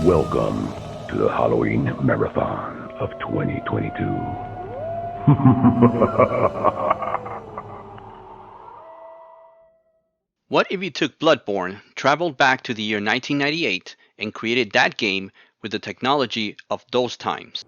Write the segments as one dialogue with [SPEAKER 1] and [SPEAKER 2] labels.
[SPEAKER 1] Welcome to the Halloween Marathon of 2022.
[SPEAKER 2] What if you took Bloodborne, traveled back to the year 1998, and created that game with the technology of those times?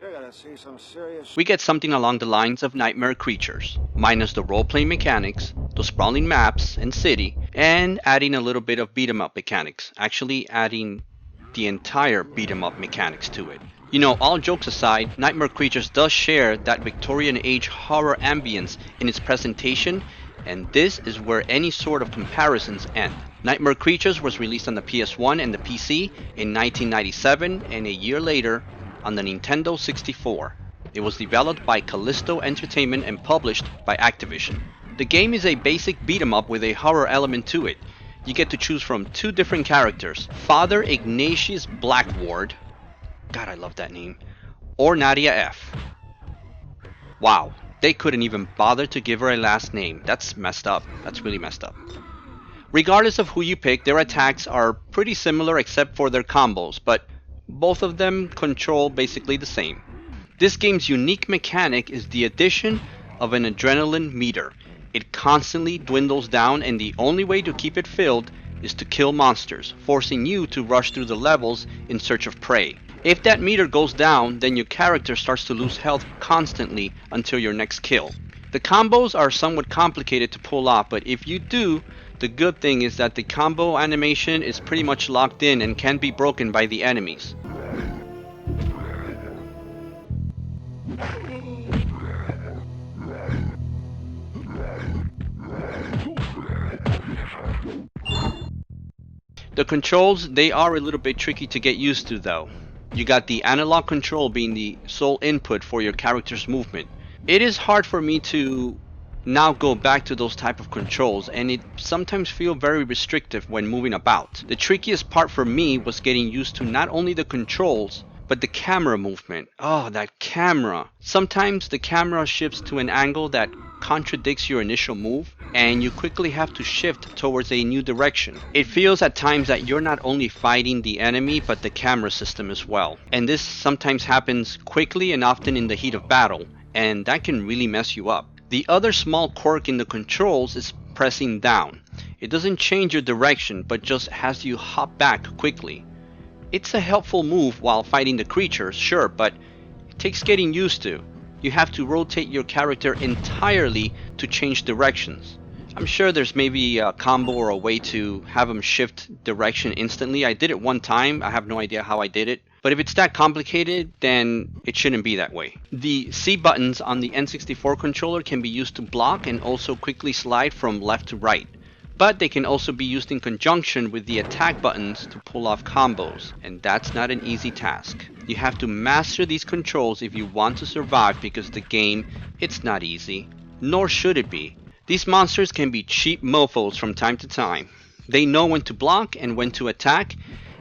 [SPEAKER 2] We get something along the lines of Nightmare Creatures, minus the role-playing mechanics, the sprawling maps and city, and adding a little bit of beat-em-up mechanics, actually adding the entire beat-em-up mechanics to it. You know, all jokes aside, Nightmare Creatures does share that Victorian age horror ambience in its presentation, and this is where any sort of comparisons end. Nightmare Creatures was released on the PS1 and the PC in 1997 and a year later on the Nintendo 64. It was developed by Callisto Entertainment and published by Activision. The game is a basic beat-em-up with a horror element to it. You get to choose from two different characters, Father Ignatius Blackward, God I love that name, or Nadia F. Wow, they couldn't even bother to give her a last name. That's messed up. That's really messed up. Regardless of who you pick, their attacks are pretty similar except for their combos, but both of them control basically the same. This game's unique mechanic is the addition of an adrenaline meter. It constantly dwindles down, and the only way to keep it filled is to kill monsters, forcing you to rush through the levels in search of prey. If that meter goes down, then your character starts to lose health constantly until your next kill. The combos are somewhat complicated to pull off, but if you do, the good thing is that the combo animation is pretty much locked in and can be broken by the enemies. The controls, they are a little bit tricky to get used to though. You got the analog control being the sole input for your character's movement. It is hard for me to now go back to those type of controls, and it sometimes feel very restrictive when moving about. The trickiest part for me was getting used to not only the controls, but the camera movement. Oh, that camera. Sometimes the camera shifts to an angle that contradicts your initial move, and you quickly have to shift towards a new direction. It feels at times that you're not only fighting the enemy, but the camera system as well. And this sometimes happens quickly and often in the heat of battle, and that can really mess you up. The other small quirk in the controls is pressing down. It doesn't change your direction, but just has you hop back quickly. It's a helpful move while fighting the creatures, sure, but it takes getting used to. You have to rotate your character entirely to change directions. I'm sure there's maybe a combo or a way to have them shift direction instantly. I did it one time, I have no idea how I did it. But if it's that complicated, then it shouldn't be that way. The C buttons on the N64 controller can be used to block and also quickly slide from left to right. But they can also be used in conjunction with the attack buttons to pull off combos, and that's not an easy task. You have to master these controls if you want to survive, because the game, it's not easy, nor should it be. These monsters can be cheap mofos from time to time. They know when to block and when to attack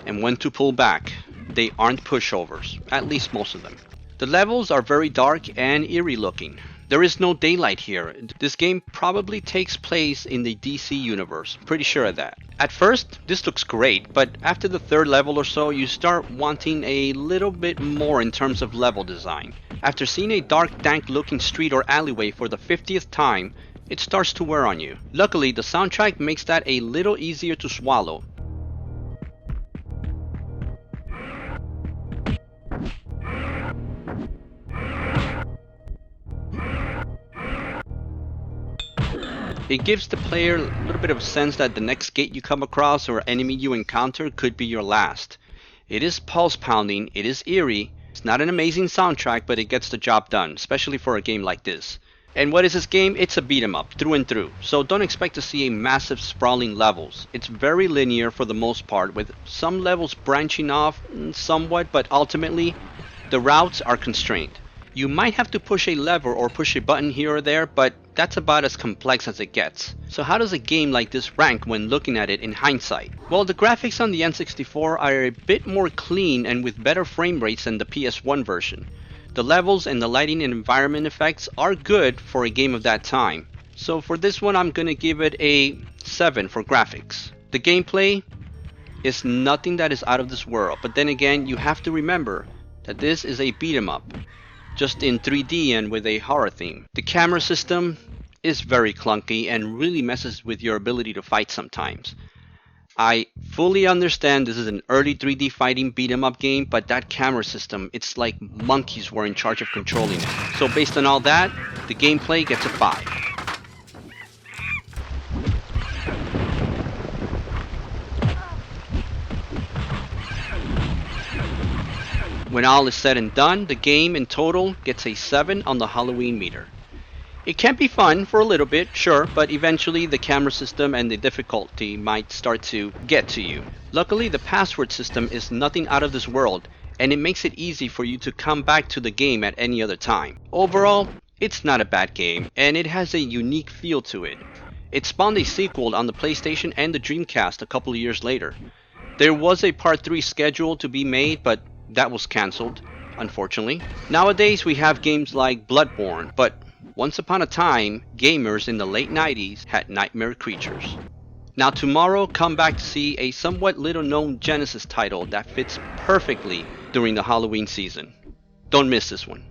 [SPEAKER 2] and when to pull back. They aren't pushovers, at least most of them. The levels are very dark and eerie looking. There is no daylight here. This game probably takes place in the DC universe, pretty sure of that. At first, this looks great, but after the third level or so, you start wanting a little bit more in terms of level design. After seeing a dark, dank looking street or alleyway for the 50th time, it starts to wear on you. Luckily, the soundtrack makes that a little easier to swallow. It gives the player a little bit of a sense that the next gate you come across or enemy you encounter could be your last. It is pulse pounding, it is eerie, it's not an amazing soundtrack, but it gets the job done, especially for a game like this. And what is this game? It's a beat 'em up, through and through, so don't expect to see a massive sprawling levels. It's very linear for the most part, with some levels branching off somewhat, but ultimately, the routes are constrained. You might have to push a lever or push a button here or there, but that's about as complex as it gets. So how does a game like this rank when looking at it in hindsight? Well, the graphics on the N64 are a bit more clean and with better frame rates than the PS1 version. The levels and the lighting and environment effects are good for a game of that time. So for this one, I'm gonna give it a 7 for graphics. The gameplay, is nothing that is out of this world. But then again, you have to remember that this is a beat 'em up, just in 3D and with a horror theme. The camera system is very clunky and really messes with your ability to fight sometimes. I fully understand this is an early 3D fighting beat 'em up game, but that camera system, it's like monkeys were in charge of controlling it. So based on all that, the gameplay gets a 5. When all is said and done, the game in total gets a 7 on the Halloween meter. It can be fun for a little bit, sure, but eventually the camera system and the difficulty might start to get to you. Luckily, the password system is nothing out of this world, and it makes it easy for you to come back to the game at any other time. Overall, it's not a bad game, and it has a unique feel to it. It spawned a sequel on the PlayStation and the Dreamcast a couple of years later. There was a part 3 scheduled to be made, but that was cancelled, unfortunately. Nowadays we have games like Bloodborne, but once upon a time, gamers in the late 90s had nightmare creatures. Now tomorrow, come back to see a somewhat little known Genesis title that fits perfectly during the Halloween season. Don't miss this one.